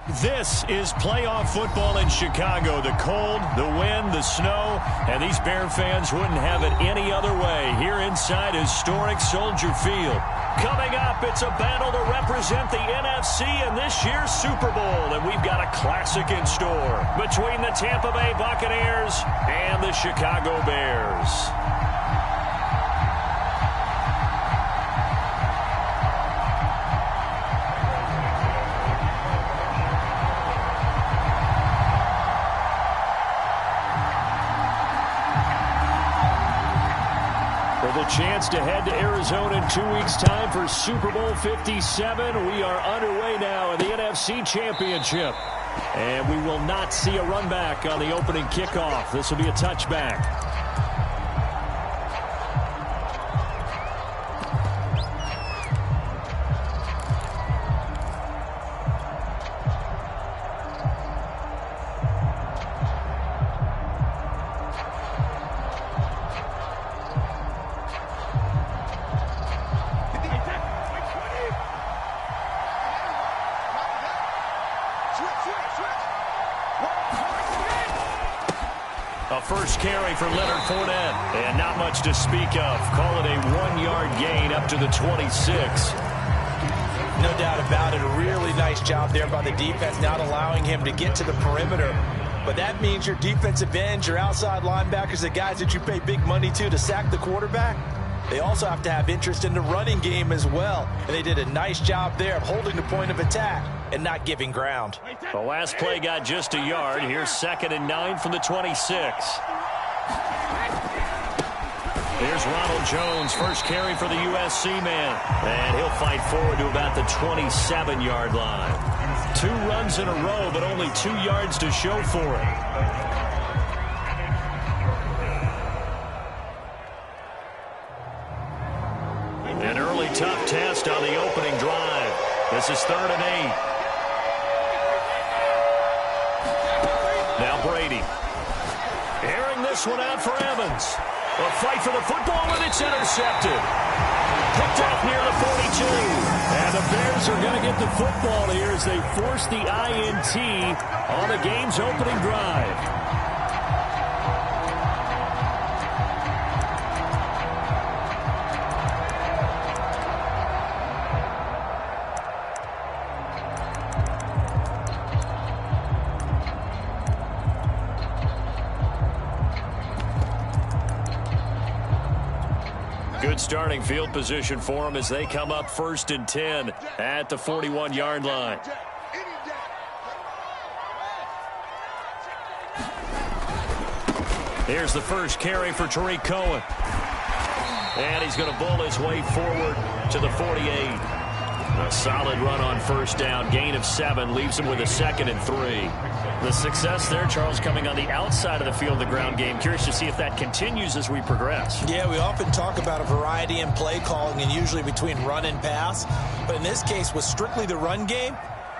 This is playoff football in Chicago. The cold, the wind, the snow, and these Bear fans wouldn't have it any other way here inside historic Soldier Field. Coming up, it's a battle to represent the NFC in this year's Super Bowl, and we've got a classic in store between the Tampa Bay Buccaneers and the Chicago Bears. The chance to head to Arizona in 2 weeks' time for Super Bowl 57. We are underway now in the NFC Championship. And we will not see a run back on the opening kickoff. This will be a touchback. A first carry for Leonard Fournette, and not much to speak of. Call it a 1-yard gain up to the 26. No doubt about it. A really nice job there by the defense, not allowing him to get to the perimeter. But that means your defensive ends, your outside linebackers, the guys that you pay big money to sack the quarterback, they also have to have interest in the running game as well. And they did a nice job there of holding the point of attack and not giving ground. The last play got just a yard. Here's 2nd and 9 from the 26. Here's Ronald Jones, first carry for the USC man. And he'll fight forward to about the 27-yard line. 2 runs in a row, but only 2 yards to show for it. An early tough test on the opening drive. This is 3rd and 8. Now Brady. Airing this one out for Evans. A fight for the football, and it's intercepted. Picked off near the 42. And the Bears are going to get the football here as they force the INT on the game's opening drive. Good starting field position for them as they come up 1st and 10 at the 41-yard line. Here's the first carry for Tariq Cohen. And he's going to bull his way forward to the 48. A solid run on first down. Gain of 7 leaves him with a 2nd and 3. The success there, Charles, coming on the outside of the field, the ground game. Curious to see if that continues as we progress. Yeah, we often talk about a variety in play calling and usually between run and pass. But in this case, with strictly the run game,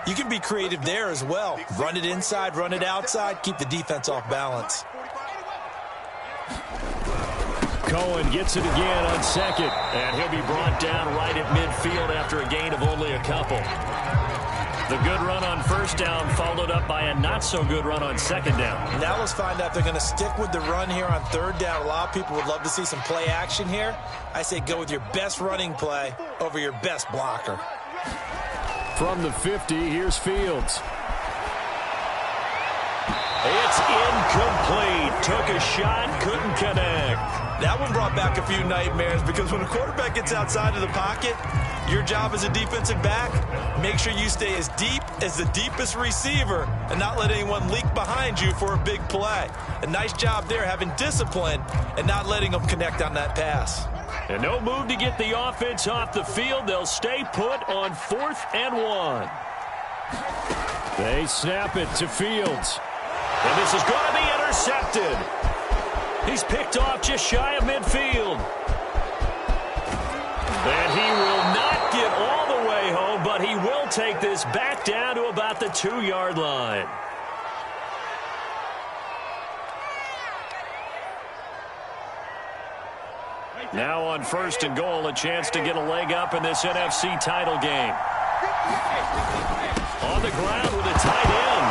you can be creative there as well. Run it inside, run it outside, keep the defense off balance. Cohen gets it again on 2nd, and he'll be brought down right at midfield after a gain of only a couple. The good run on first down followed up by a not-so-good run on 2nd down. Now let's find out if they're going to stick with the run here on 3rd down. A lot of people would love to see some play action here. I say go with your best running play over your best blocker. From the 50, here's Fields. It's incomplete. Took a shot, couldn't connect. That one brought back a few nightmares because when a quarterback gets outside of the pocket, your job as a defensive back, make sure you stay as deep as the deepest receiver and not let anyone leak behind you for a big play. A nice job there having discipline and not letting them connect on that pass. And no move to get the offense off the field. They'll stay put on 4th and 1. They snap it to Fields. And this is going to be intercepted. He's picked off just shy of midfield. And he will not get all the way home, but he will take this back down to about the 2-yard line. Now on 1st and goal, a chance to get a leg up in this NFC title game. On the ground with a tight end.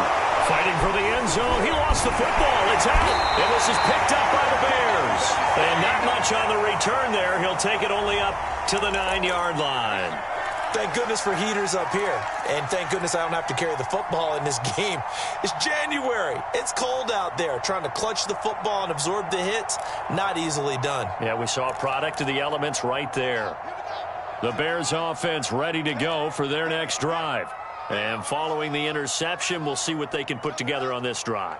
Fighting for the end zone. He lost the football. It's out. And this is picked up by the Bears. And not much on the return there. He'll take it only up to the 9-yard line. Thank goodness for heaters up here. And thank goodness I don't have to carry the football in this game. It's January. It's cold out there. Trying to clutch the football and absorb the hits, not easily done. Yeah, we saw a product of the elements right there. The Bears offense ready to go for their next drive. And following the interception, we'll see what they can put together on this drive.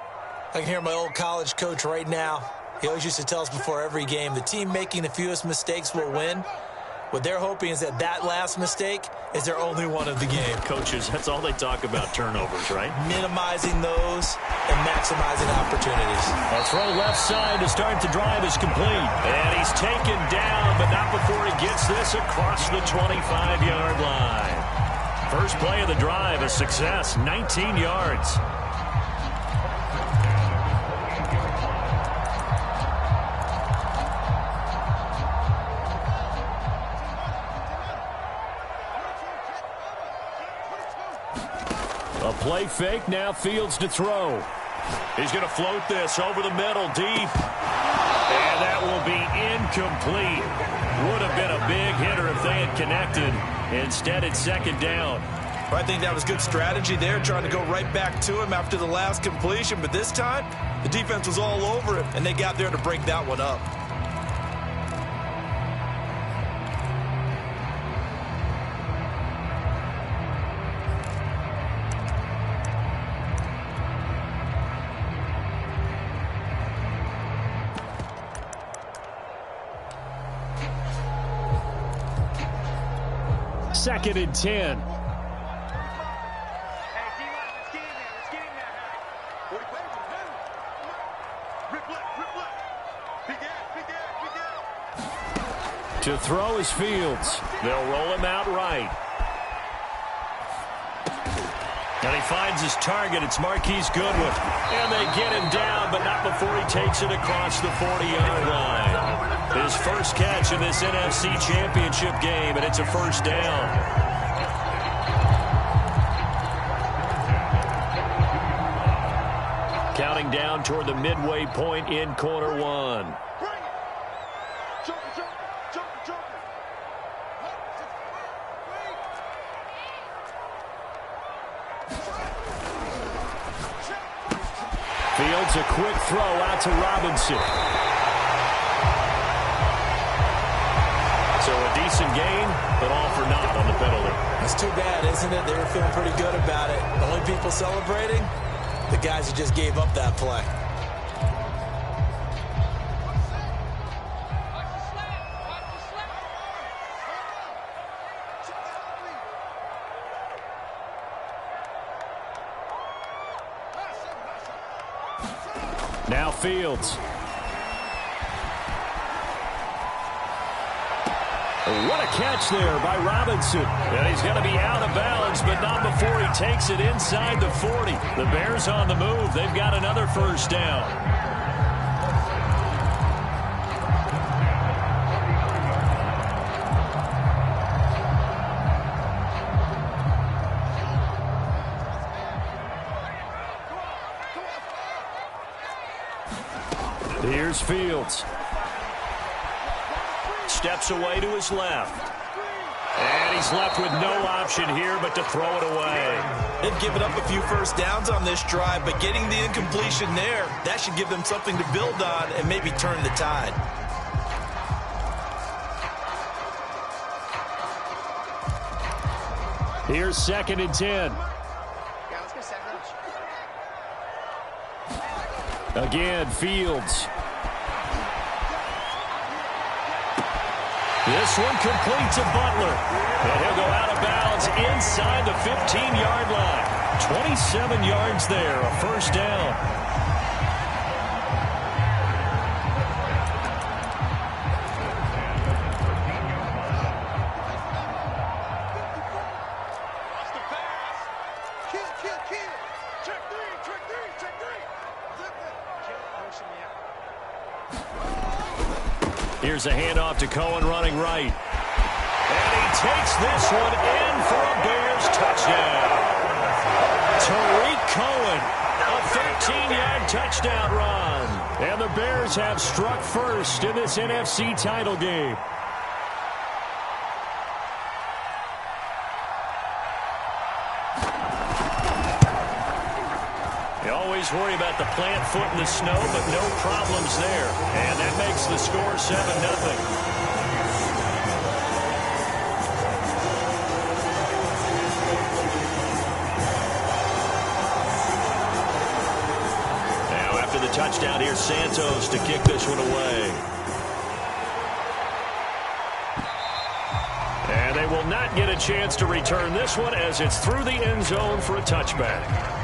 I can hear my old college coach right now. He always used to tell us before every game, the team making the fewest mistakes will win. What they're hoping is that last mistake is their only one of the game. Coaches, that's all they talk about, turnovers, right? Minimizing those and maximizing opportunities. A throw left side to start the drive is complete. And he's taken down, but not before he gets this across the 25-yard line. First play of the drive, a success, 19 yards. A play fake, now Fields to throw. He's going to float this over the middle, deep. And that will be incomplete. Would have been a big hitter if they had connected. Instead, it's second down. I think that was good strategy there, trying to go right back to him after the last completion. But this time, the defense was all over him, and they got there to break that one up. Second and 10. To throw is Fields. They'll roll him out right. And he finds his target. It's Marquise Goodwin. And they get him down, but not before he takes it across the 40-yard line. His first catch in this NFC Championship game, and it's a first down. Counting down toward the midway point in quarter one. Fields, a quick throw out to Robinson. So a decent gain, but all for naught on the penalty. That's too bad, isn't it? They were feeling pretty good about it. The only people celebrating, the guys who just gave up that play. Now Fields. What a catch there by Robinson. And he's going to be out of bounds, but not before he takes it inside the 40. The Bears on the move. They've got another first down. Here's Fields. Steps away to his left. And he's left with no option here but to throw it away. They've given up a few first downs on this drive, but getting the incompletion there, that should give them something to build on and maybe turn the tide. Here's second and 10. Again, Fields. This one complete to Butler. And he'll go out of bounds inside the 15-yard line. 27 yards there, a first down. Here's a handoff to Cohen running right. And he takes this one in for a Bears touchdown. Tariq Cohen, a 13-yard touchdown run. And the Bears have struck first in this NFC title game. You always worry about the plant foot in the snow, but no problems there. And that makes the score 7-0. Touchdown here, Santos to kick this one away. And they will not get a chance to return this one as it's through the end zone for a touchback.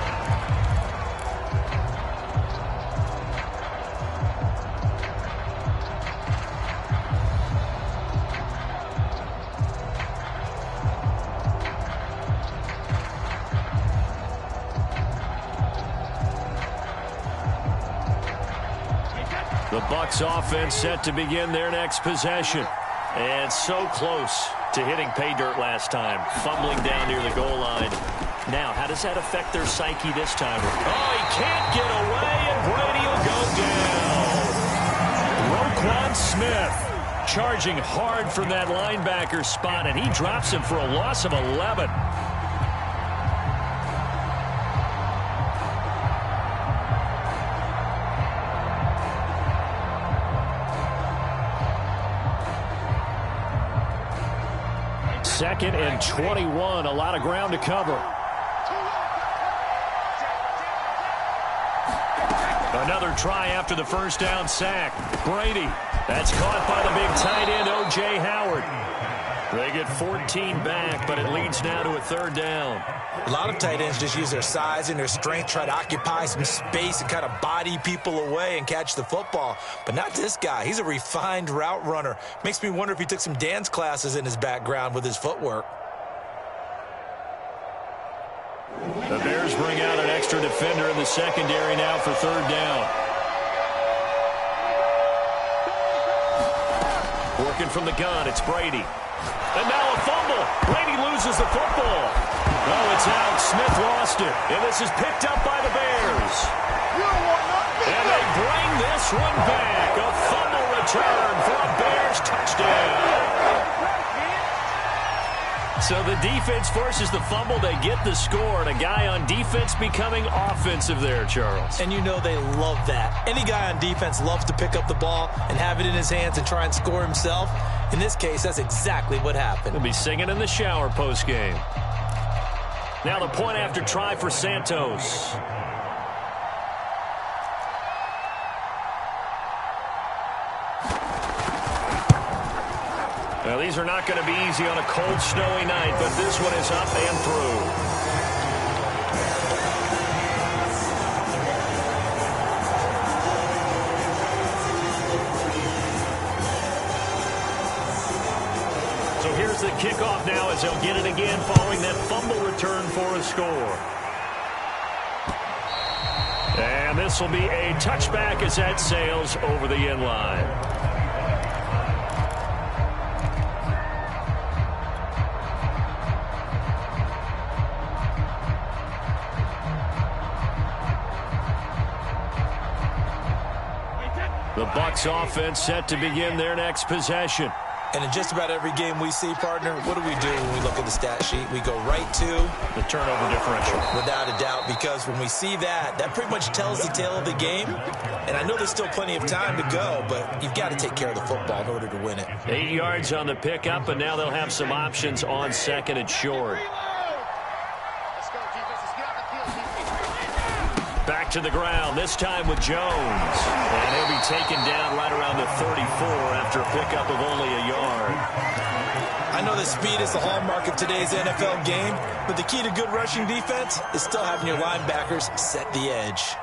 The Bucs offense set to begin their next possession. And so close to hitting pay dirt last time. Fumbling down near the goal line. Now, how does that affect their psyche this time? Oh, he can't get away, and Brady will go down. Roquan Smith charging hard from that linebacker spot, and he drops him for a loss of 11. Second and 21, a lot of ground to cover. Another try after the first down sack. Brady, that's caught by the big tight end, O.J. Howard. They get 14 back, but it leads now to a third down. A lot of tight ends just use their size and their strength, try to occupy some space and kind of body people away and catch the football. But not this guy. He's a refined route runner. Makes me wonder if he took some dance classes in his background with his footwork. The Bears bring out an extra defender in the secondary now for third down. Working from the gun, it's Brady. And now a fumble. Brady loses the football. Oh, it's out. Smith lost it. And this is picked up by the Bears. And they bring this one back. A fumble return for a Bears touchdown. So the defense forces the fumble. They get the score. And a guy on defense becoming offensive there, Charles. And you know they love that. Any guy on defense loves to pick up the ball and have it in his hands and try and score himself. In this case, that's exactly what happened. He'll be singing in the shower post-game. Now the point after try for Santos. Now these are not going to be easy on a cold, snowy night, but this one is up and through. So here's the kickoff now as they'll get it again following that fumble return for a score. And this will be a touchback as that sails over the end line. The Bucs offense set to begin their next possession. And in just about every game we see, partner, what do we do when we look at the stat sheet? We go right to the turnover differential. Without a doubt, because when we see that, that pretty much tells the tale of the game. And I know there's still plenty of time to go, but you've got to take care of the football in order to win it. 8 yards on the pickup, and now they'll have some options on second and short. Back to the ground, this time with Jones. And he'll be taken down right around the 34 after a pickup of only a yard. I know that speed is the hallmark of today's NFL game, but the key to good rushing defense is still having your linebackers set the edge.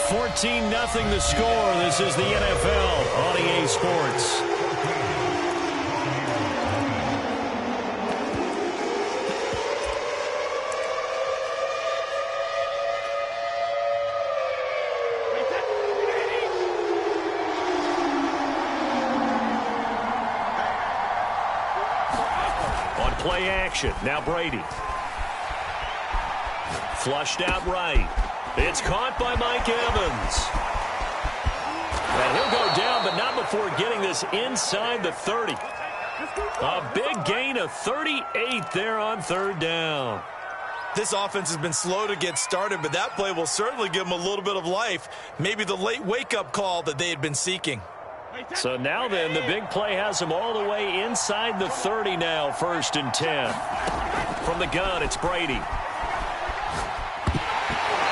$14-0 the score. This is the NFL on EA Sports. Play action. Now Brady. Flushed out right. It's caught by Mike Evans. And he'll go down, but not before getting this inside the 30. A big gain of 38 there on third down. This offense has been slow to get started, but that play will certainly give them a little bit of life. Maybe the late wake-up call that they had been seeking. So now then, the big play has them all the way inside the 30 now, 1st and 10. From the gun, it's Brady.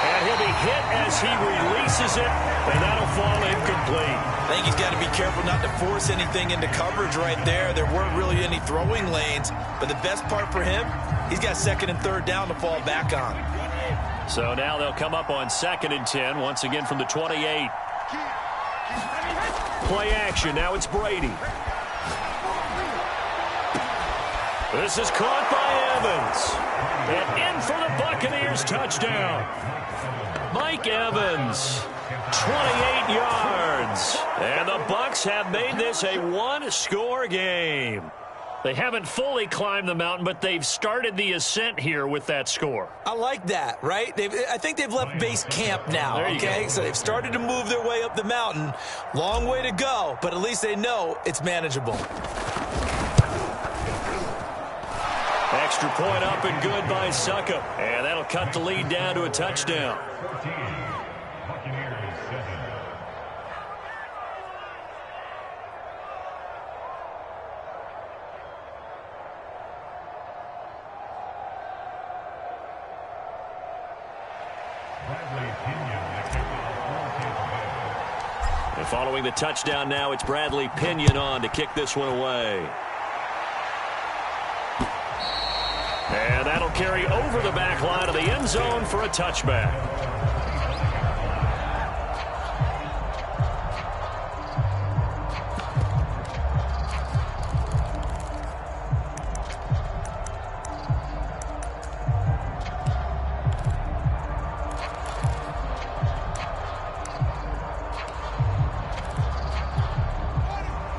And he'll be hit as he releases it, and that'll fall incomplete. I think he's got to be careful not to force anything into coverage right there. There weren't really any throwing lanes, but the best part for him, he's got 2nd and 3rd down to fall back on. So now they'll come up on 2nd and 10, once again from the 28. Play action, now it's Brady. This is caught by Evans. And in for the Buccaneers touchdown. Mike Evans, 28 yards. And the Bucs have made this a one-score game. They haven't fully climbed the mountain, but they've started the ascent here with that score. I like that, right? I think they've left base camp now, okay? So they've started to move their way up the mountain. Long way to go, but at least they know it's manageable. Extra point up and good by Suckup. And that'll cut the lead down to a touchdown. And following the touchdown now, it's Bradley Pinion on to kick this one away. And that'll carry over the back line of the end zone for a touchback.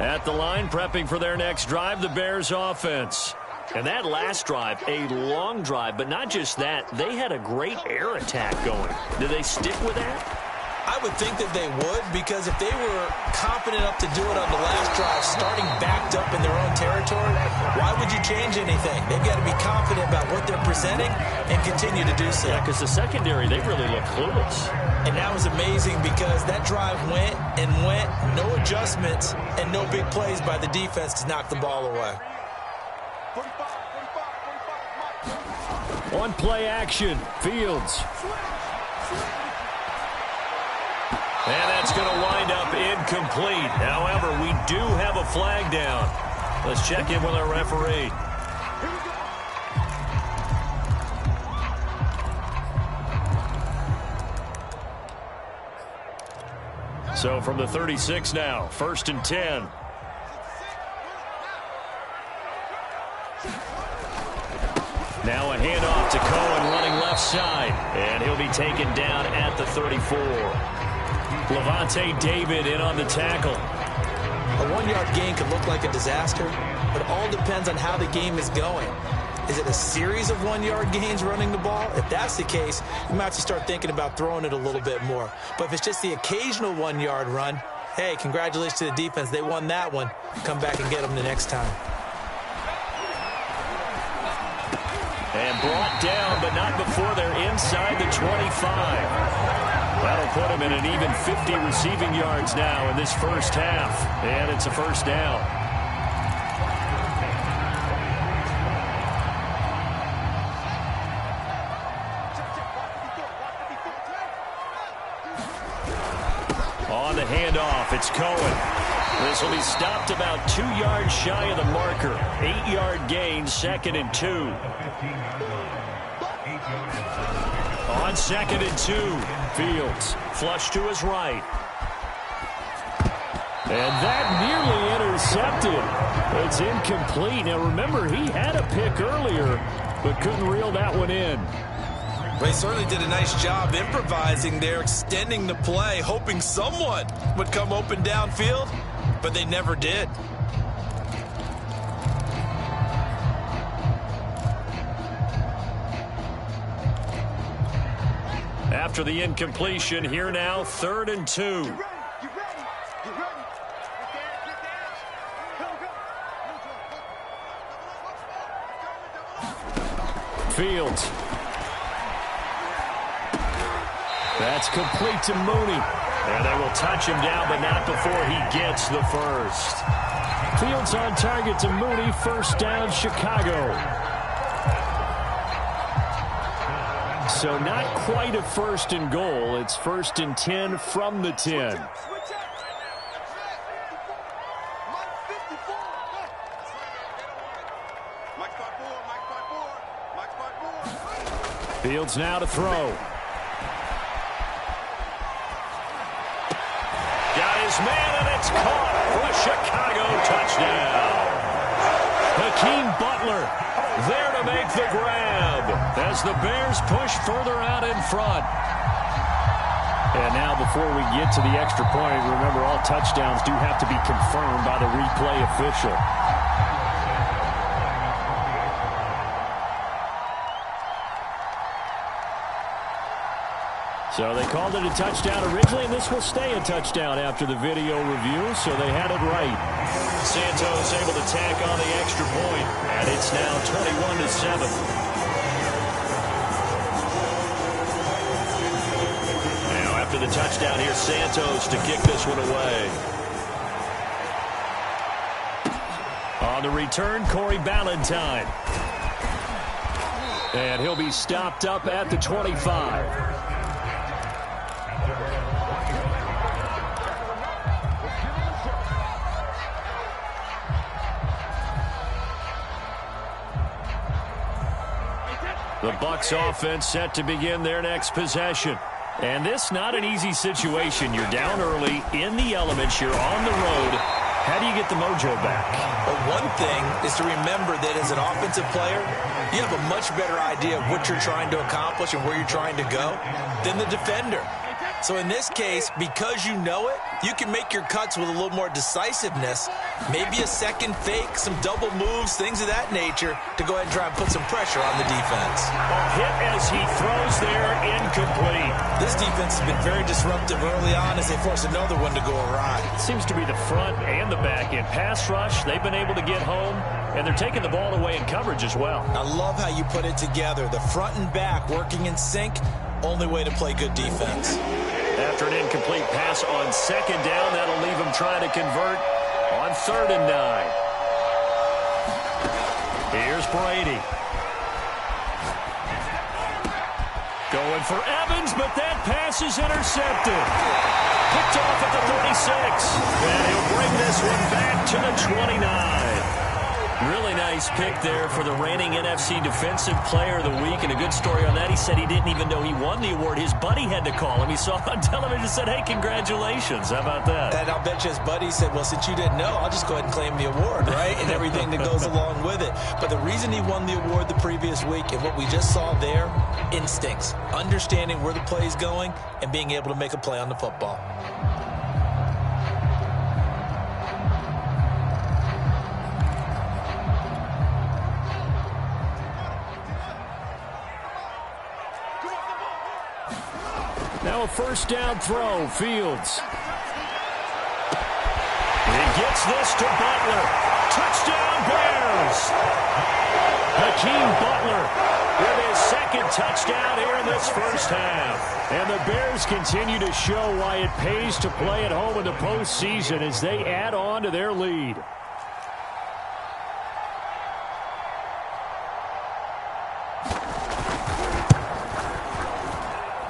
At the line, prepping for their next drive, the Bears offense. And that last drive, a long drive, but not just that, they had a great air attack going. Did they stick with that? I would think that they would, because if they were confident enough to do it on the last drive, starting backed up in their own territory, why would you change anything? They've got to be confident about what they're presenting and continue to do so. Yeah, because the secondary, they really look clueless. And that was amazing because that drive went and went, no adjustments, and no big plays by the defense to knock the ball away. On play action, Fields. And that's going to wind up incomplete. However, we do have a flag down. Let's check in with our referee. So from the 36 now, 1st and 10. Now a handoff to Cohen running left side. And he'll be taken down at the 34. Levante David in on the tackle. A one-yard gain could look like a disaster, but it all depends on how the game is going. Is it a series of one-yard gains running the ball? If that's the case, you might have to start thinking about throwing it a little bit more. But if it's just the occasional one-yard run, hey, congratulations to the defense. They won that one. Come back and get them the next time. And brought down, but not before they're inside the 25. That'll put him in an even 50 receiving yards now in this first half. And it's a first down. On the handoff, it's Cohen. This will be stopped about 2 yards shy of the marker. 8-yard gain, 2nd and 2. On 2nd and 2. Fields, flush to his right. And that nearly intercepted. It's incomplete. Now, remember, he had a pick earlier, but couldn't reel that one in. They certainly did a nice job improvising there, extending the play, hoping someone would come open downfield, but they never did. After the incompletion, here now, 3rd and 2. Fields. That's complete to Mooney. And they will touch him down, but not before he gets the first. Fields on target to Mooney. First down, Chicago. So not quite a 1st and goal. It's 1st and 10 from the 10. Fields now to throw. Got his man, and it's caught for a Chicago touchdown. Hakeem Butler there to make the grab as the Bears push further out in front. And now before we get to the extra point, remember all touchdowns do have to be confirmed by the replay official. So they called it a touchdown originally, and this will stay a touchdown after the video review, so they had it right. Santos able to tack on the extra point, and it's now 21-7. Now after the touchdown, here's Santos to kick this one away. On the return, Corey Ballantyne. And he'll be stopped up at the 25. The Bucs offense set to begin their next possession. And this not an easy situation. You're down early, in the elements, you're on the road. How do you get the mojo back? Well, one thing is to remember that as an offensive player, you have a much better idea of what you're trying to accomplish and where you're trying to go than the defender. So in this case, because you know it, you can make your cuts with a little more decisiveness. Maybe a second fake, some double moves, things of that nature to go ahead and try and put some pressure on the defense. A hit as he throws there, incomplete. This defense has been very disruptive early on as they force another one to go awry. Seems to be the front and the back end. Pass rush, they've been able to get home, and they're taking the ball away in coverage as well. I love how you put it together. The front and back working in sync, only way to play good defense. After an incomplete pass on 2nd down, that'll leave him trying to convert on 3rd and 9. Here's Brady. Going for Evans, but that pass is intercepted. Picked off at the 36. And he'll bring this one back to the 29. Really nice pick there for the reigning NFC Defensive Player of the Week. And a good story on that. He said he didn't even know he won the award. His buddy had to call him. He saw it on television and said, hey, congratulations. How about that? And I'll bet you his buddy said, well, since you didn't know, I'll just go ahead and claim the award, right? And everything that goes along with it. But the reason he won the award the previous week and what we just saw there, instincts. Understanding where the play is going and being able to make a play on the football. Now a 1st down throw, Fields. He gets this to Butler. Touchdown, Bears! Hakeem Butler with his 2nd touchdown here in this first half. And the Bears continue to show why it pays to play at home in the postseason as they add on to their lead.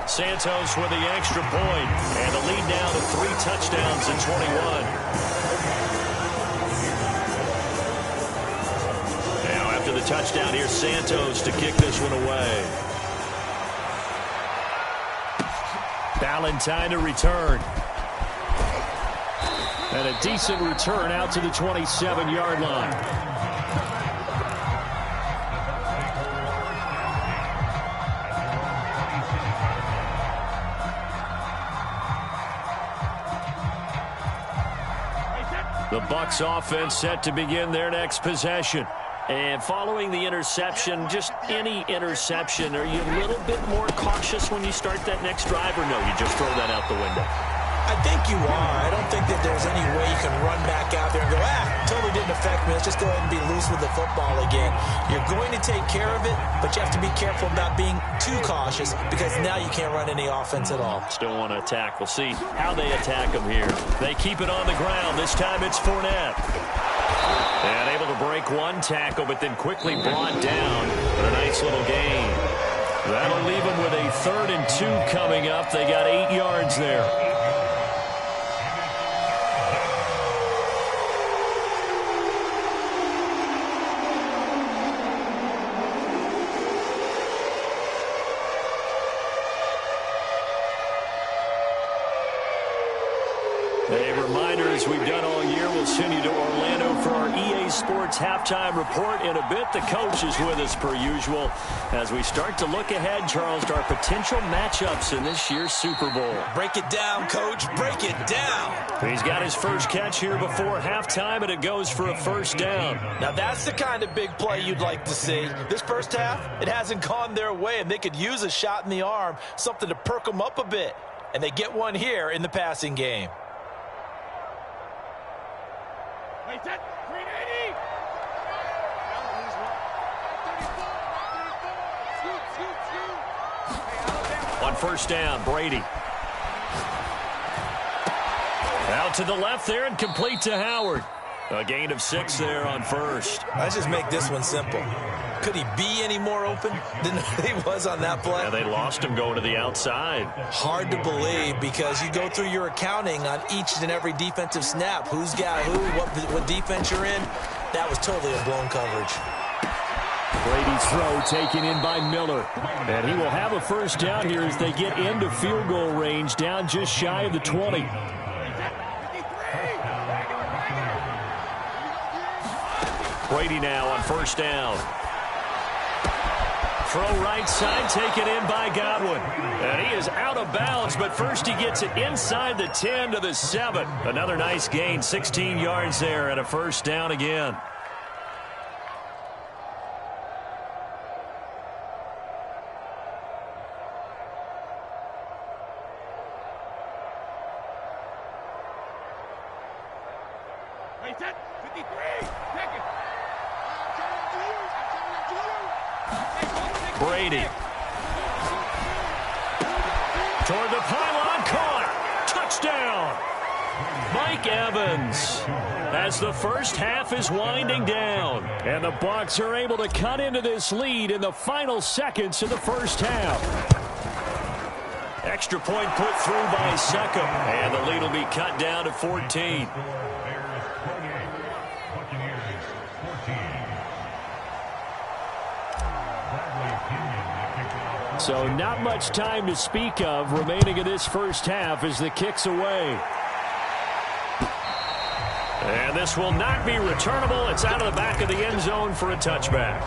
Santos with the extra point, and the lead now to 3 touchdowns in 21. Now after the touchdown, here's Santos to kick this one away. Ballantyne to return. And a decent return out to the 27-yard line. The Bucs offense set to begin their next possession. And following the interception, just any interception, are you a little bit more cautious when you start that next drive, or no, you just throw that out the window? I think you are. I don't think that there's any way you can run back out there and go, totally didn't affect me. Let's just go ahead and be loose with the football again. You're going to take care of it, but you have to be careful about being too cautious because now you can't run any offense at all. Still want to attack. We'll see how they attack them here. They keep it on the ground. This time it's Fournette. And able to break one tackle, but then quickly brought down. But a nice little gain. That'll leave them with a 3rd and 2 coming up. They got 8 yards there. A reminder, as we've done all year, we'll send you to Orlando for our EA Sports halftime report in a bit. The coach is with us per usual as we start to look ahead, Charles, to our potential matchups in this year's Super Bowl. Break it down, Coach. Break it down. He's got his first catch here before halftime, and it goes for a 1st down. Now, that's the kind of big play you'd like to see. This first half, it hasn't gone their way, and they could use a shot in the arm, something to perk them up a bit. And they get one here in the passing game. On 1st down, Brady. Out to the left there and complete to Howard. A gain of 6 there on 1st. Let's just make this one simple. Could he be any more open than he was on that play? Yeah, they lost him going to the outside. Hard to believe because you go through your accounting on each and every defensive snap. Who's got who, what defense you're in. That was totally a blown coverage. Brady's throw taken in by Miller. And he will have a 1st down here as they get into field goal range, down just shy of the 20. Brady now on 1st down. Throw right side, taken in by Godwin. And he is out of bounds, but first he gets it inside the 10 to the 7. Another nice gain, 16 yards there, and a 1st down again. Brady. Toward the pylon, caught. Touchdown. Mike Evans. As the first half is winding down. And the Bucs are able to cut into this lead in the final seconds of the first half. Extra point put through by Seckham. And the lead will be cut down to 14. So not much time to speak of remaining in this first half as the kick's away. And this will not be returnable. It's out of the back of the end zone for a touchback.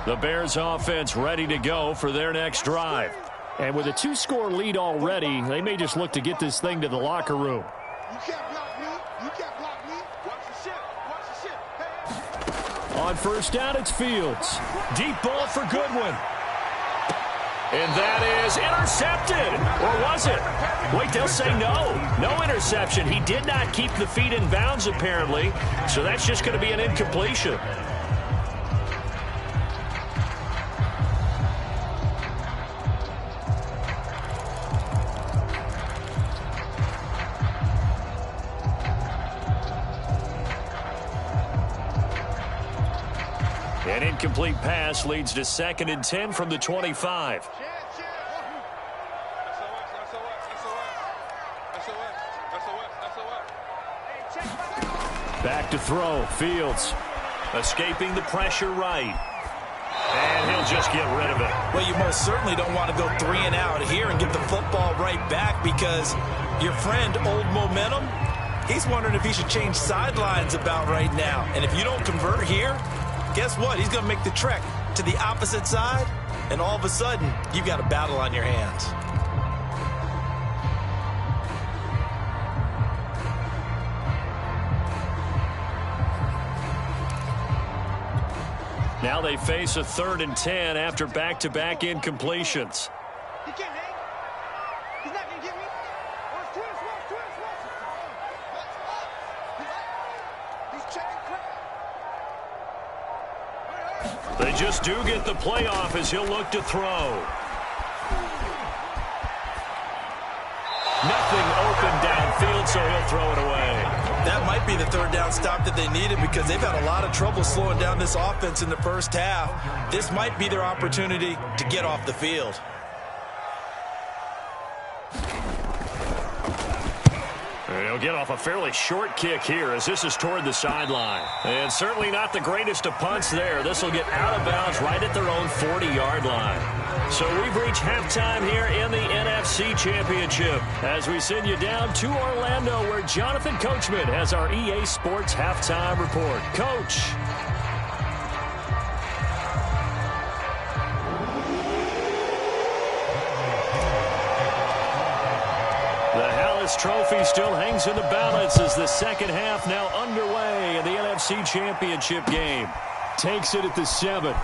The Bears offense ready to go for their next drive. And with a 2-score lead already, they may just look to get this thing to the locker room. You can't block me. You can't block me. Watch the shit. Watch the shit. Hey. On 1st down, it's Fields. Deep ball for Goodwin. And that is intercepted. Or was it? Wait, they'll say no. No interception. He did not keep the feet in bounds, apparently. So that's just going to be an incompletion. An incomplete pass leads to 2nd and 10 from the 25. Back to throw. Fields escaping the pressure right. And he'll just get rid of it. Well, you most certainly don't want to go 3 and out here and get the football right back because Your friend, Old Momentum, he's wondering if he should change sidelines about right now. And if you don't convert here, guess what? He's going to make the trek to the opposite side, and all of a sudden, you've got a battle on your hands. Now they face a 3rd and 10 after back-to-back incompletions. He can't hang. He's not going to get me. Watch twist. He's checking crap. They just do get the playoff as he'll look to throw. Nothing open downfield, so he'll throw it away. That might be the 3rd down stop that they needed because they've had a lot of trouble slowing down this offense in the first half. This might be their opportunity to get off the field. He'll get off a fairly short kick here as this is toward the sideline. And certainly not the greatest of punts there. This will get out of bounds right at their own 40-yard line. So we've reached halftime here in the NFC Championship as we send you down to Orlando where Jonathan Coachman has our EA Sports Halftime Report. Coach. The Hallis Trophy still hangs in the balance as the second half now underway in the NFC Championship game. Takes it at the 7.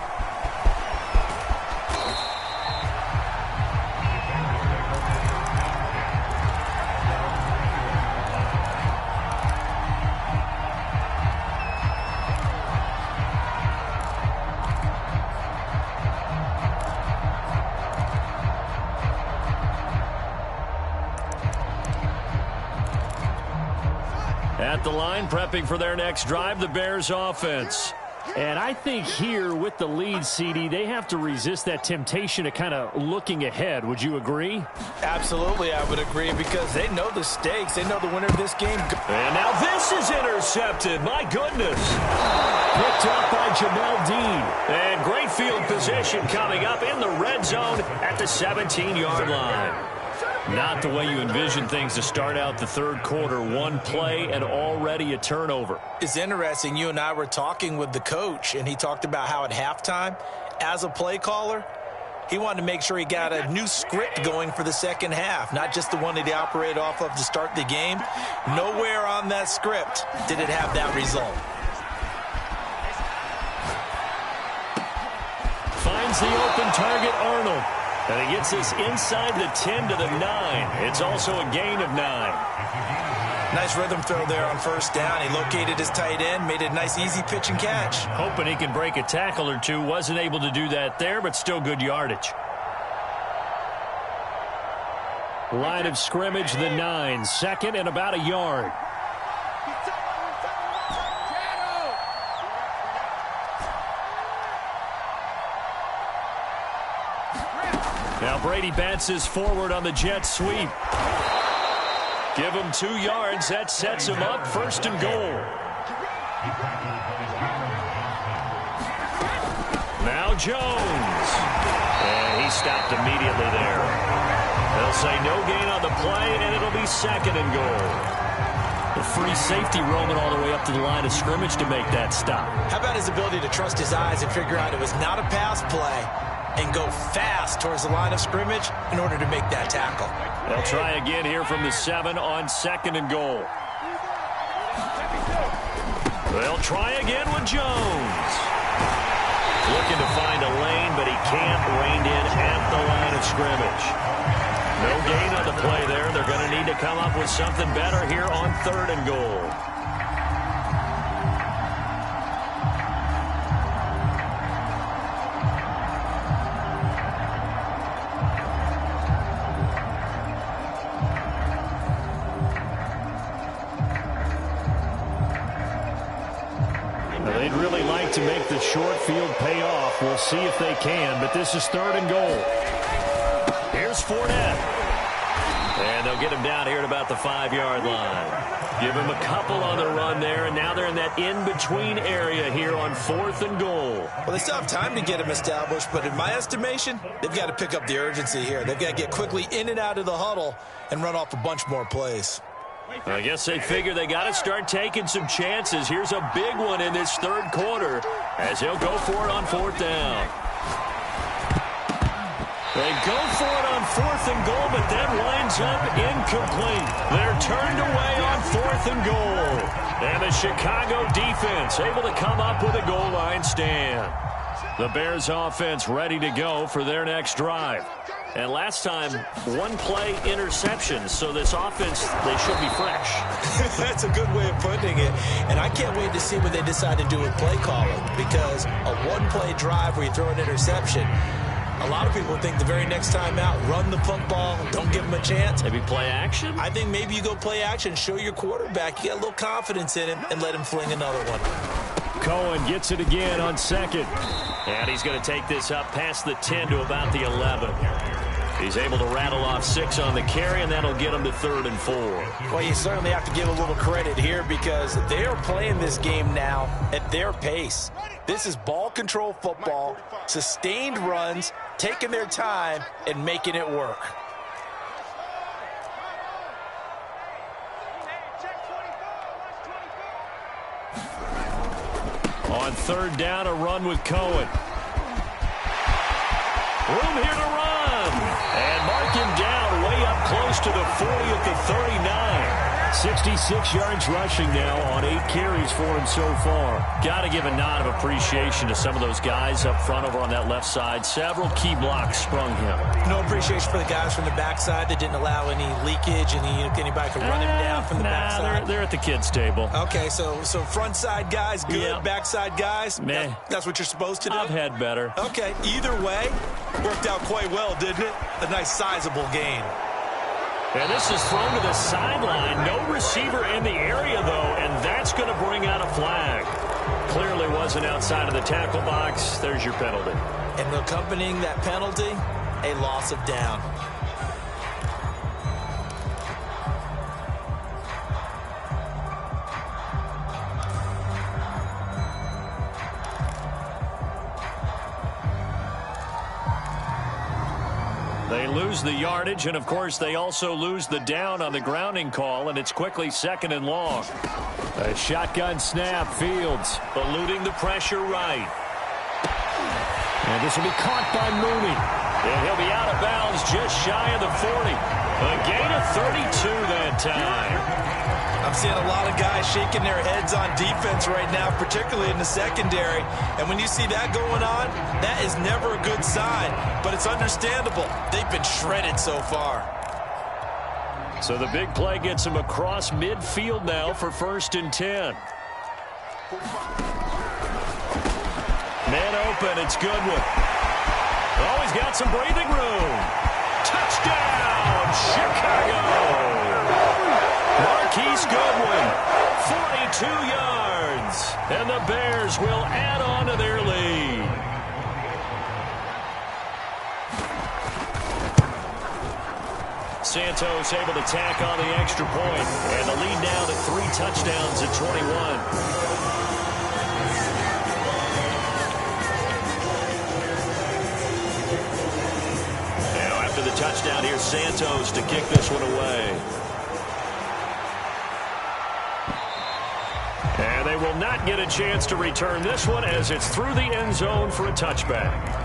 At the line, prepping for their next drive, the Bears offense. And I think here with the lead, CD, they have to resist that temptation of kind of looking ahead. Would you agree? Absolutely, I would agree because they know the stakes. They know the winner of this game. And now this is intercepted. My goodness. Picked up by Jamel Dean. And great field position coming up in the red zone at the 17-yard line. Not the way you envision things to start out the third quarter. One play and already a turnover. It's interesting. You and I were talking with the coach, and he talked about how at halftime, as a play caller, he wanted to make sure he got a new script going for the second half, not just the one that he operated off of to start the game. Nowhere on that script did it have that result. Finds the open target, Arnold. And he gets this inside the 10 to the 9. It's also a gain of 9. Nice rhythm throw there on first down. He located his tight end, made a nice easy pitch and catch. Hoping he can break a tackle or two. Wasn't able to do that there, but still good yardage. Line of scrimmage, the 9. Second and about a yard. Now Brady bounces forward on the jet sweep. Give him 2 yards. That sets him up. First and goal. Now Jones. And he stopped immediately there. They'll say no gain on the play, and it'll be second and goal. The free safety roaming all the way up to the line of scrimmage to make that stop. How about his ability to trust his eyes and figure out it was not a pass play and go fast towards the line of scrimmage in order to make that tackle. They'll try again here from the 7 on second and goal. They'll try again with Jones. Looking to find a lane, but he can't. Reined in at the line of scrimmage. No gain on the play there. They're going to need to come up with something better here on third and goal. They'd really like to make the short field pay off. We'll see if they can, but this is third and goal. Here's Fournette. And they'll get him down here at about the 5-yard line. Give him a couple on the run there, and now they're in that in-between area here on 4th and goal. Well, they still have time to get him established, but in my estimation, they've got to pick up the urgency here. They've got to get quickly in and out of the huddle and run off a bunch more plays. I guess they figure they got to start taking some chances. Here's a big one in this 3rd quarter as he'll go for it on 4th down. They go for it on 4th and goal, but that winds up incomplete. They're turned away on 4th and goal. And the Chicago defense able to come up with a goal line stand. The Bears offense ready to go for their next drive. And last time, 1-play interception, so this offense, they should be fresh. That's a good way of putting it. And I can't wait to see what they decide to do with play calling, because a 1-play drive where you throw an interception, a lot of people think the very next time out, run the football, don't give them a chance. Maybe play action? I think maybe you go play action, show your quarterback you got a little confidence in him, and let him fling another one. Cohen gets it again on 2nd. And he's going to take this up past the 10 to about the 11. He's able to rattle off 6 on the carry, and that'll get him to 3rd and 4. Well, you certainly have to give a little credit here because they are playing this game now at their pace. This is ball control football, sustained runs, taking their time, and making it work. On 3rd down, a run with Cohen. Room here to run. And mark him down way up close to the 40 at the 39. 66 yards rushing now on 8 carries for him so far. Got to give a nod of appreciation to some of those guys up front over on that left side. Several key blocks sprung him. No appreciation for the guys from the backside that didn't allow any leakage, and anybody could run him down from the backside. They're at the kids' table. Okay, so front side guys good, yeah. Backside guys, meh. That's what you're supposed to do? I've had better. Okay, either way, worked out quite well, didn't it? A nice sizable gain. And this is thrown to the sideline. No receiver in the area, though, and that's going to bring out a flag. Clearly wasn't outside of the tackle box. There's your penalty. And accompanying that penalty, a loss of down. They lose the yardage, and, of course, they also lose the down on the grounding call, and it's quickly 2nd and long. A shotgun snap, Fields eluding the pressure right. And this will be caught by Mooney. And he'll be out of bounds just shy of the 40. A gain of 32 that time. I'm seeing a lot of guys shaking their heads on defense right now, particularly in the secondary. And when you see that going on, that is never a good sign. But it's understandable. They've been shredded so far. So the big play gets him across midfield now for 1st and 10. Man open, it's Goodwin. Oh, he's got some breathing room. Touchdown, Chicago! Marquise Goodwin, 42 yards, and the Bears will add on to their lead. Santos able to tack on the extra point, and the lead now to 3 touchdowns at 21. Now after the touchdown, here's Santos to kick this one away. And they will not get a chance to return this one as it's through the end zone for a touchback.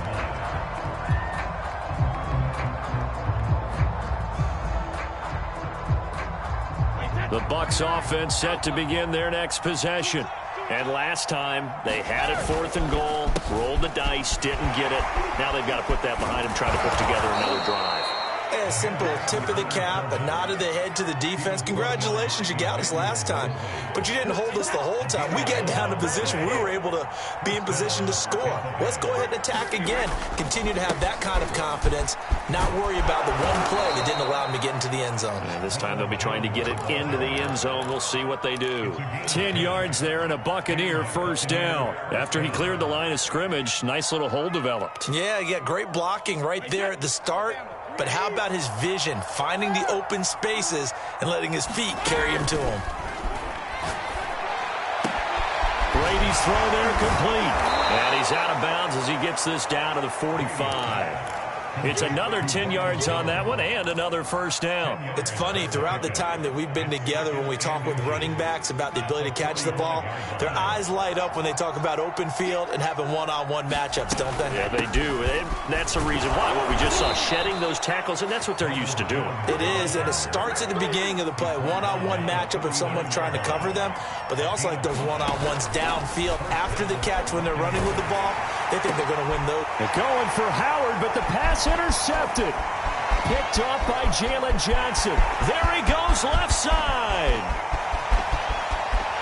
The Bucs offense set to begin their next possession. And last time, they had it 4th and goal, rolled the dice, didn't get it. Now they've got to put that behind them, try to put together another drive. A simple tip of the cap, a nod of the head to the defense. Congratulations, you got us last time, but you didn't hold us the whole time. We get down to position, we were able to be in position to score. Let's go ahead and attack again. Continue to have that kind of confidence, not worry about the one play that didn't allow them to get into the end zone. And this time they'll be trying to get it into the end zone. We'll see what they do. 10 yards there and a Buccaneer 1st down. After he cleared the line of scrimmage, nice little hole developed. Yeah, you got great blocking right there at the start. but how about his vision, finding the open spaces and letting his feet carry him to him? Brady's throw there complete. And he's out of bounds as he gets this down to the 45. It's another 10 yards on that one and another first down. It's funny, throughout the time that we've been together, when we talk with running backs about the ability to catch the ball, their eyes light up when they talk about open field and having one-on-one matchups, don't they? Yeah, they do. And that's the reason why. What we just saw, shedding those tackles, and that's what they're used to doing. It is, and it starts at the beginning of the play. One-on-one matchup if someone's trying to cover them, but they also like those one-on-ones downfield after the catch when they're running with the ball. They think they're going to win those. They're going for Howard, but the pass intercepted. Picked off by Jalen Johnson. There he goes left side.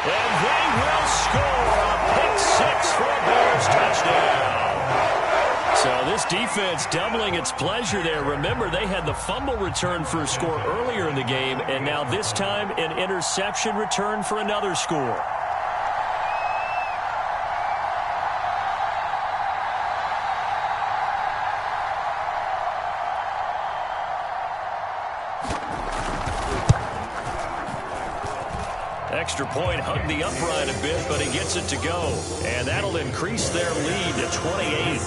And they will score a pick six for a Bears touchdown. So this defense doubling its pleasure there. Remember, they had the fumble return for a score earlier in the game, and now this time an interception return for another score. Extra point hugged the upright a bit, but he gets it to go. And that'll increase their lead to 28.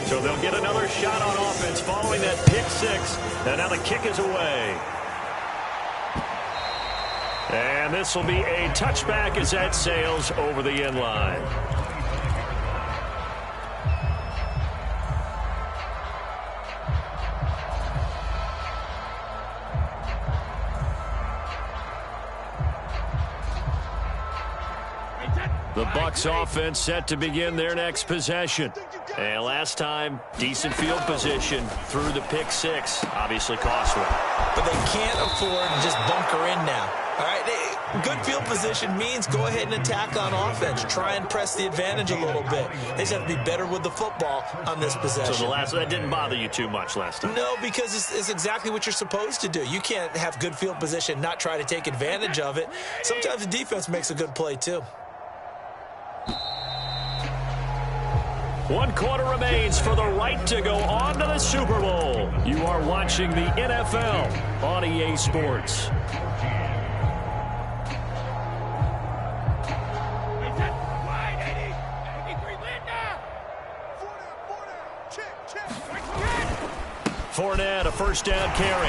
So they'll get another shot on offense following that pick six. And now the kick is away. And this will be a touchback as that sails over the end line. The Bucs offense set to begin their next possession. And last time, decent field position through the pick six. Obviously costly. But they can't afford to just bunker in now. All right, good field position means go ahead and attack on offense. Try and press the advantage a little bit. They just have to be better with the football on this possession. So that didn't bother you too much last time? No, because it's exactly what you're supposed to do. You can't have good field position, not try to take advantage of it. Sometimes the defense makes a good play, too. 1 quarter remains for the right to go on to the Super Bowl. You are watching the NFL on EA Sports. Fournette, a first down carry.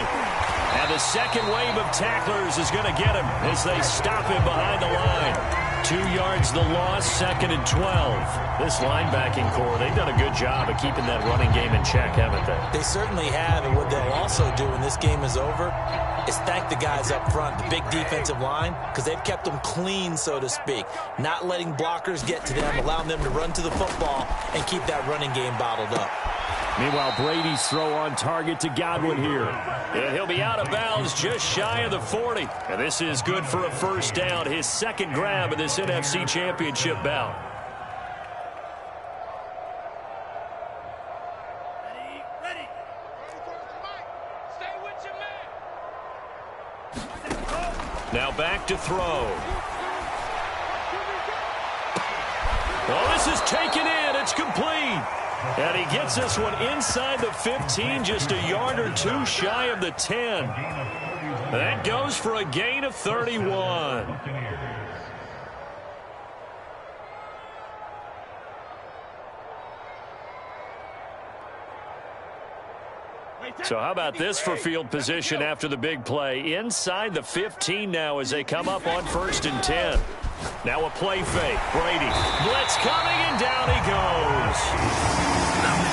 And the second wave of tacklers is going to get him as they stop him behind the line. 2 yards the loss, 2nd and 12. This linebacking core, they've done a good job of keeping that running game in check, haven't they? They certainly have, and what they'll also do when this game is over is thank the guys up front, the big defensive line, because they've kept them clean, so to speak. Not letting blockers get to them, allowing them to run to the football and keep that running game bottled up. Meanwhile, Brady's throw on target to Godwin here. And he'll be out of bounds just shy of the 40. And this is good for a first down, his second grab of this NFC Championship bout. Ready. Stay with your man. Now back to throw. Oh, this is taken in. It's complete. And he gets this one inside the 15, just a yard or two shy of the 10. That goes for a gain of 31. So how about this for field position after the big play? Inside the 15 now as they come up on 1st and 10. Now a play fake. Brady. Blitz coming, and down he goes.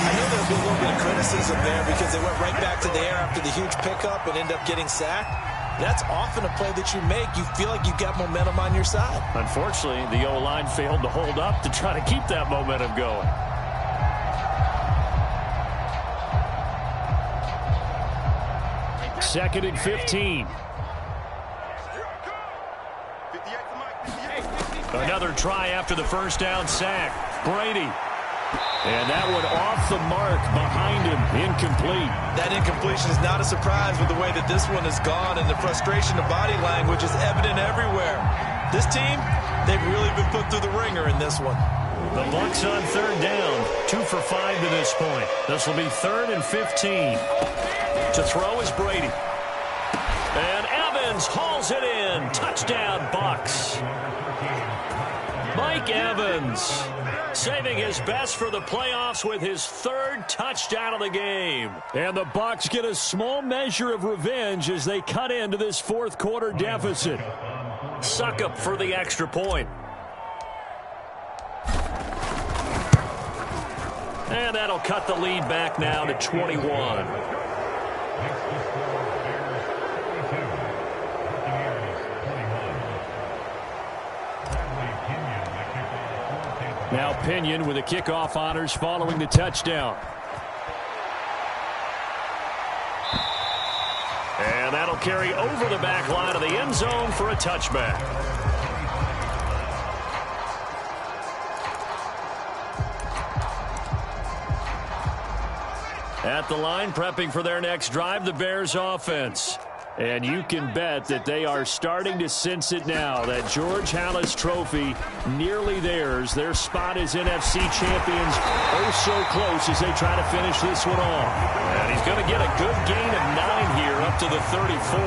I know there'll be a little bit of criticism there because they went right back to the air after the huge pickup and end up getting sacked. That's often a play that you make. You feel like you've got momentum on your side. Unfortunately, the O-line failed to hold up to try to keep that momentum going. Second and 15. Another try after the first down sack. Brady And that one off the mark behind him, incomplete. That incompletion is not a surprise with the way that this one has gone, and the frustration of body language is evident everywhere. This team, they've really been put through the ringer in this one. The Bucs on third down, 2 for 5 to this point. This will be 3rd and 15. To throw is Brady. And Evans hauls it in. Touchdown, Bucs. Mike Evans saving his best for the playoffs with his 3rd touchdown of the game. And the Bucs get a small measure of revenge as they cut into this 4th quarter deficit. Suckup for the extra point. And that'll cut the lead back now to 21. Now Pinion with the kickoff honors following the touchdown. And that'll carry over the back line of the end zone for a touchback. At the line, prepping for their next drive, the Bears offense. And you can bet that they are starting to sense it now. That George Halas trophy, nearly theirs. Their spot as NFC champions, oh so close as they try to finish this one off. And he's going to get a good gain of 9 here up to the 34.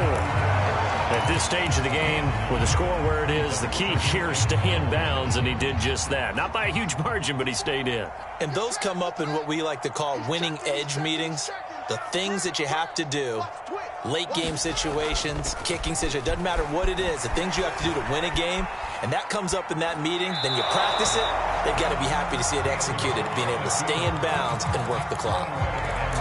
At this stage of the game, with the score where it is, the key here is stay in bounds, and he did just that. Not by a huge margin, but he stayed in. And those come up in what we like to call winning edge meetings. The things that you have to do, late game situations, kicking situations, doesn't matter what it is, the things you have to do to win a game, and that comes up in that meeting, then you practice it, they've got to be happy to see it executed, being able to stay in bounds and work the clock.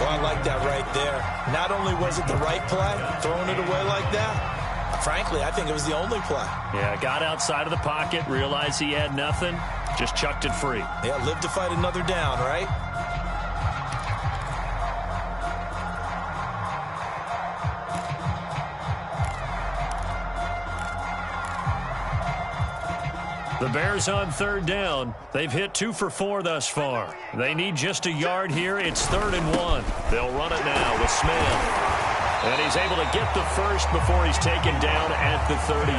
Well, I like that right there. Not only was it the right play, throwing it away like that, frankly, I think it was the only play. Yeah, got outside of the pocket, realized he had nothing, just chucked it free. Yeah, live to fight another down, right? The Bears on third down. They've hit 2 for 4 thus far. They need just a yard here. It's 3rd and 1. They'll run it now with Smith. And he's able to get the first before he's taken down at the 36.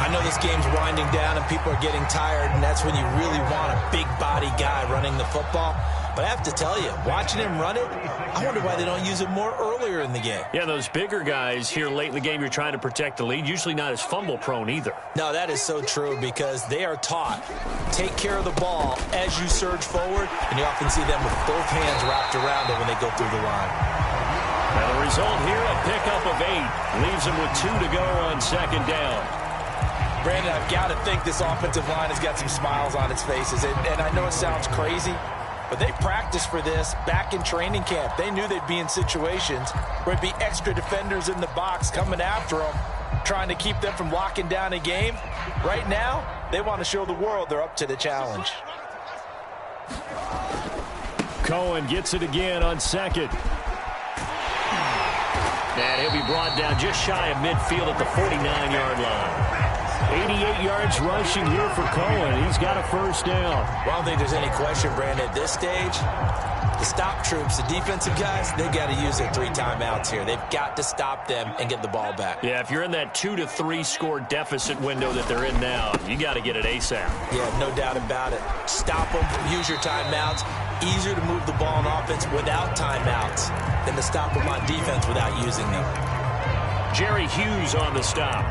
I know this game's winding down and people are getting tired, and that's when you really want a big body guy running the football. But I have to tell you, watching him run it, I wonder why they don't use it more earlier in the game. Yeah, those bigger guys here late in the game, you're trying to protect the lead, usually not as fumble prone either. No, that is so true because they are taught, take care of the ball as you surge forward, and you often see them with both hands wrapped around it when they go through the line. Now the result here, a pickup of 8. Leaves them with 2 to go on 2nd down. Brandon, I've got to think this offensive line has got some smiles on its faces. And I know it sounds crazy, but they practiced for this back in training camp. They knew they'd be in situations where it'd be extra defenders in the box coming after them, trying to keep them from locking down a game. Right now, they want to show the world they're up to the challenge. Cohen gets it again on 2nd. And he'll be brought down just shy of midfield at the 49-yard line. 88 yards rushing here for Cohen. He's got a first down. Well, I don't think there's any question, Brandon, at this stage, the stop troops, the defensive guys, they've got to use their 3 timeouts here. They've got to stop them and get the ball back. Yeah, if you're in that 2 to 3 score deficit window that they're in now, you got to get it ASAP. Yeah, no doubt about it. Stop them, use your timeouts. Easier to move the ball on offense without timeouts than to stop them on defense without using them. Jerry Hughes on the stop.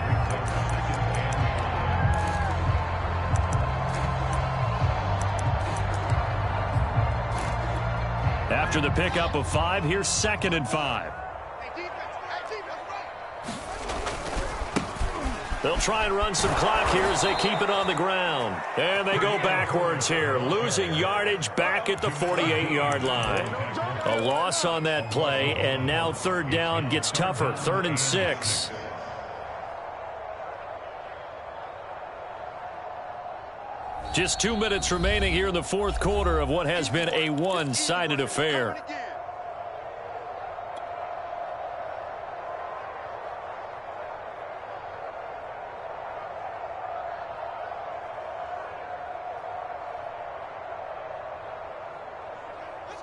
After the pickup of 5, here's 2nd and 5. They'll try and run some clock here as they keep it on the ground. And they go backwards here, losing yardage back at the 48-yard line. A loss on that play, and now 3rd down gets tougher, 3rd and 6. Just 2 minutes remaining here in the 4th quarter of what has been a one-sided affair.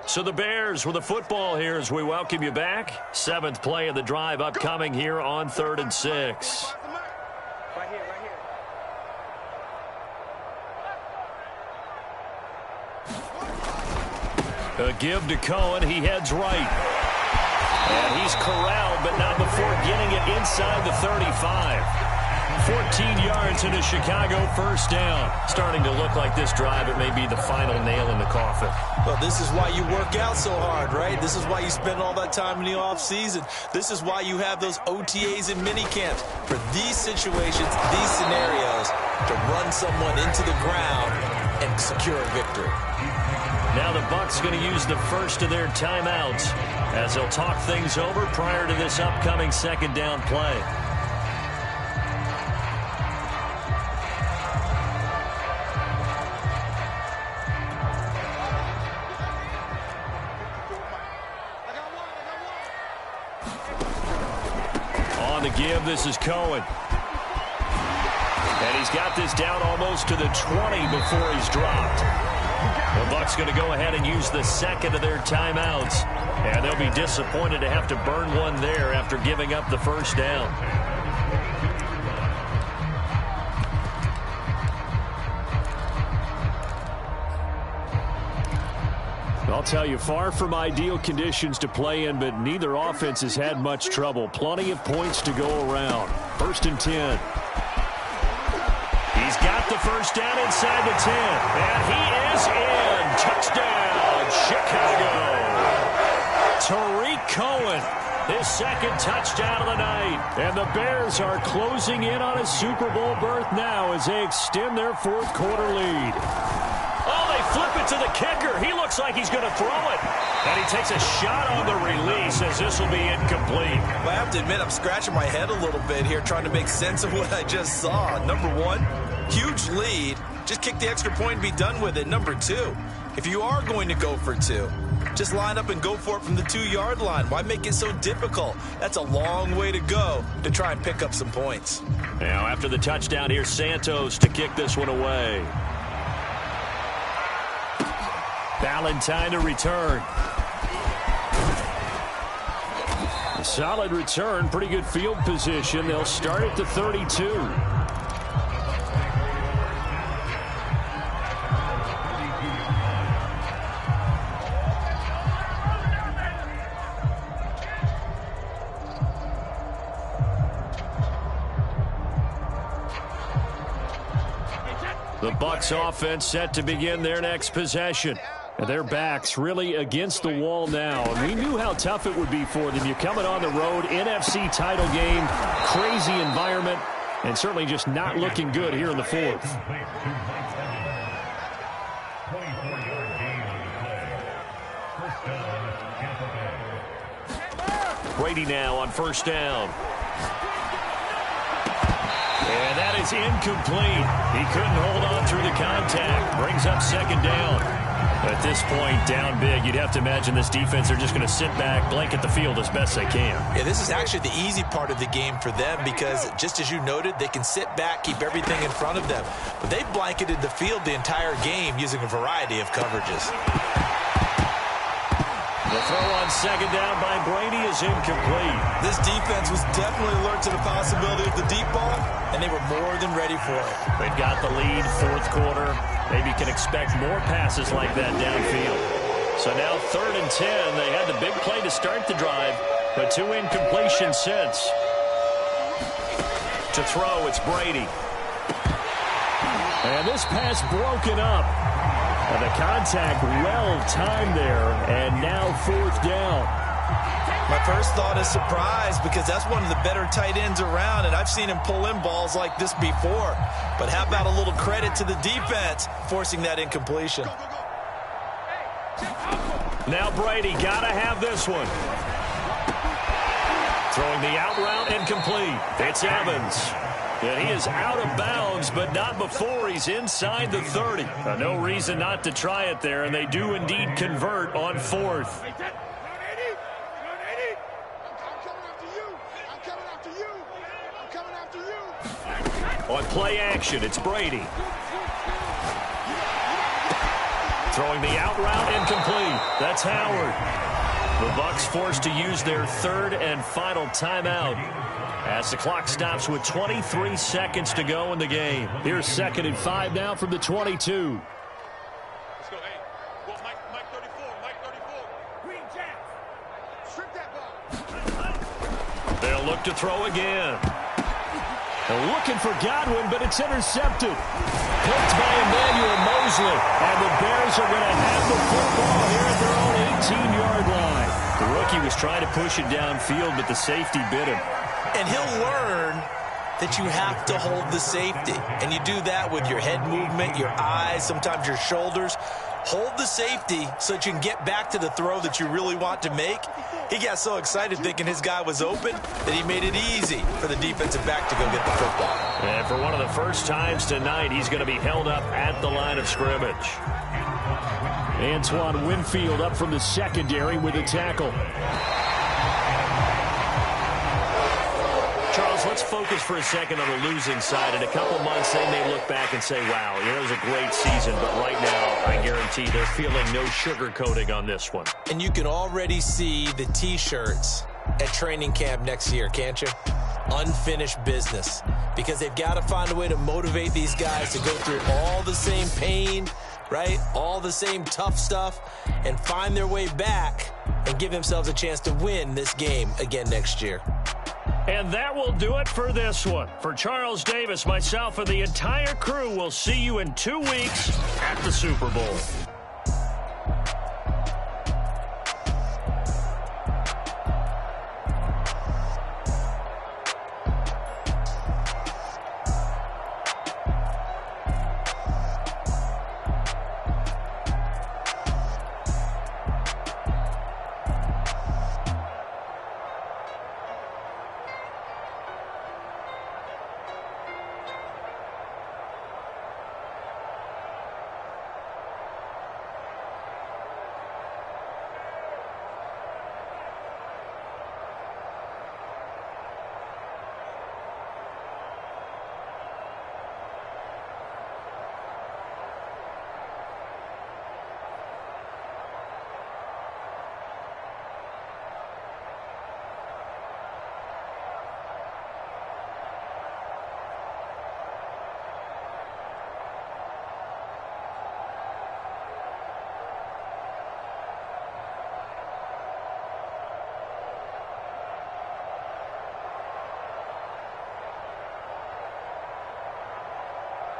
So the Bears with the football here as we welcome you back. 7th play of the drive upcoming here on 3rd and 6. Right here. A give to Cohen. He heads right. And he's corralled, but not before getting it inside the 35. 14 yards into Chicago, first down. Starting to look like this drive, it may be the final nail in the coffin. Well, this is why you work out so hard, right? This is why you spend all that time in the offseason. This is why you have those OTAs and mini camps. For these situations, these scenarios, to run someone into the ground and secure a victory. Now the Bucs going to use the first of their timeouts as they'll talk things over prior to this upcoming 2nd down play. On the give, this is Cohen. And he's got this down almost to the 20 before he's dropped. The Bucs going to go ahead and use the 2nd of their timeouts. And they'll be disappointed to have to burn one there after giving up the first down. I'll tell you, far from ideal conditions to play in, but neither offense has had much trouble. Plenty of points to go around. 1st and 10. He's got the first down inside the 10. And he is in. Touchdown, Chicago. Tariq Cohen, his 2nd touchdown of the night. And the Bears are closing in on a Super Bowl berth now as they extend their 4th quarter lead. Oh, they flip it to the kicker. He looks like he's going to throw it. And he takes a shot on the release as this will be incomplete. Well, I have to admit, I'm scratching my head a little bit here trying to make sense of what I just saw. Number one, huge lead. Just kick the extra point and be done with it. Number two, if you are going to go for 2, just line up and go for it from the 2-yard line. Why make it so difficult? That's a long way to go to try and pick up some points. Now, after the touchdown, here's Santos to kick this one away. Valentine to return. A solid return, pretty good field position. They'll start at the 32. The Bucs offense set to begin their next possession. And their backs really against the wall now. And we knew how tough it would be for them. You're coming on the road, NFC title game, crazy environment, and certainly just not looking good here in the 4th. Brady now on 1st down. And that is incomplete. He couldn't hold on through the contact. Brings up 2nd down. At this point, down big, you'd have to imagine this defense, they're just going to sit back, blanket the field as best they can. Yeah, this is actually the easy part of the game for them because, just as you noted, they can sit back, keep everything in front of them. But they've blanketed the field the entire game using a variety of coverages. The throw on 2nd down by Brady is incomplete. This defense was definitely alert to the possibility of the deep ball, and they were more than ready for it. They've got the lead, 4th quarter. Maybe can expect more passes like that downfield. So now 3rd and 10. They had the big play to start the drive, but 2 incompletions since. To throw, it's Brady. And this pass broken up. And the contact well-timed there, and now 4th down. My first thought is surprise because that's one of the better tight ends around, and I've seen him pull in balls like this before. But how about a little credit to the defense forcing that incompletion? Now Brady got to have this one. Throwing the out route incomplete. It's Evans. And he is out of bounds, but not before he's inside the 30. No reason not to try it there, and they do indeed convert on 4th. On play action, it's Brady. Throwing the out route, incomplete. That's Howard. The Bucs forced to use their third and final timeout as the clock stops with 23 seconds to go in the game. Here's 2nd and 5 now from the 22. Let's go, hey. Well, Mike 34, Mike 34. Green Jack. Strip that ball. They'll look to throw again. They're looking for Godwin, but it's intercepted. Picked by Emmanuel Mosley. And the Bears are going to have the football here at their own 18-yard line. The rookie was trying to push it downfield, but the safety bit him. And he'll learn that you have to hold the safety. And you do that with your head movement, your eyes, sometimes your shoulders. Hold the safety so that you can get back to the throw that you really want to make. He got so excited thinking his guy was open that he made it easy for the defensive back to go get the football. And for one of the first times tonight, he's going to be held up at the line of scrimmage. Antoine Winfield up from the secondary with a tackle. Charles, let's focus for a second on the losing side. In a couple months, they may look back and say, wow, it was a great season. But right now, I guarantee they're feeling no sugarcoating on this one. And you can already see the T-shirts at training camp next year, can't you? Unfinished business. Because they've got to find a way to motivate these guys to go through all the same pain, right? All the same tough stuff, and find their way back and give themselves a chance to win this game again next year. And that will do it for this one. For Charles Davis, myself, and the entire crew, we'll see you in 2 weeks at the Super Bowl.